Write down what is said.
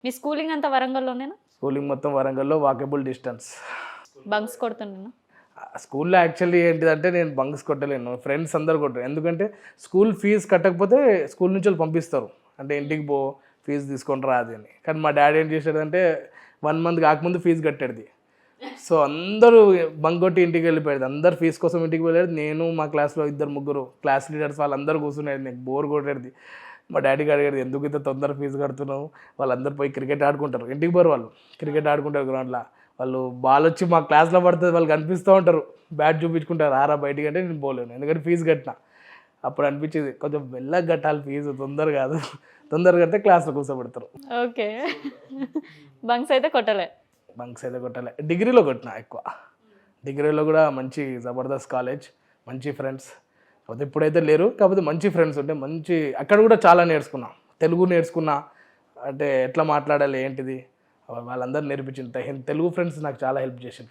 మీ schooling అంతా వరంగల్లోనేనా? Schooling మొత్తం వరంగల్లో, వాకబుల్ డిస్టెన్స్. బంక్స్ కొడుతున్నాను. స్కూల్లో యాక్చువల్లీ ఏంటిదంటే నేను బంక్స్ కొట్టలేను, ఫ్రెండ్స్ అందరు కొట్టారు. ఎందుకంటే స్కూల్ ఫీజు కట్టకపోతే స్కూల్ నుంచి వాళ్ళు పంపిస్తారు, అంటే ఇంటికి పో ఫీజు తీసుకొని రాదు అని. కానీ మా డాడీ ఏం చేశాడంటే 1 మంత్ కాకముందు ఫీజు కట్టాడు. సో అందరూ బంక్ కొట్టి ఇంటికి వెళ్ళిపోయాడు, అందరు ఫీజు కోసం ఇంటికి వెళ్ళాడు. నేను మా క్లాస్లో 2-3 క్లాస్ లీడర్స్ వాళ్ళందరూ కూర్చునేది, నాకు బోర్ కొట్టేది. మా డాడీకి అడిగాడు, ఎందుకు ఇంత తొందర ఫీజు కడుతున్నావు, వాళ్ళందరూ పోయి క్రికెట్ ఆడుకుంటారు, ఇంటికి పోరు వాళ్ళు, క్రికెట్ ఆడుకుంటారు గ్రౌండ్లో. వాళ్ళు బాల్ వచ్చి మా క్లాస్లో పడుతుంది, వాళ్ళు కనిపిస్తూ ఉంటారు, బ్యాట్ చూపించుకుంటారు, ఆరా బయటికి అంటే నేను పోలేను ఎందుకంటే ఫీజు కట్టినా. అప్పుడు అనిపించేది కొంచెం మెల్లగా కట్టాలి ఫీజు, తొందర కాదు, తొందరగా కడితే క్లాస్లో కూర్చోబెడతారు. ఓకే. బంక్స్ అయితే కొట్టలే? బంక్స్ అయితే కొట్టాలి. డిగ్రీలో కొట్టినా ఎక్కువ. డిగ్రీలో కూడా మంచి జబర్దస్త్ కాలేజ్, మంచి ఫ్రెండ్స్. కాకపోతే ఇప్పుడైతే లేరు, కాకపోతే మంచి ఫ్రెండ్స్ ఉంటే మంచి. అక్కడ కూడా చాలా నేర్చుకున్నా, తెలుగు నేర్చుకున్నా, అంటే ఎట్లా మాట్లాడాలి ఏంటిది వాళ్ళందరూ నేర్పించింది. తెలుగు ఫ్రెండ్స్ నాకు చాలా హెల్ప్ చేసింది.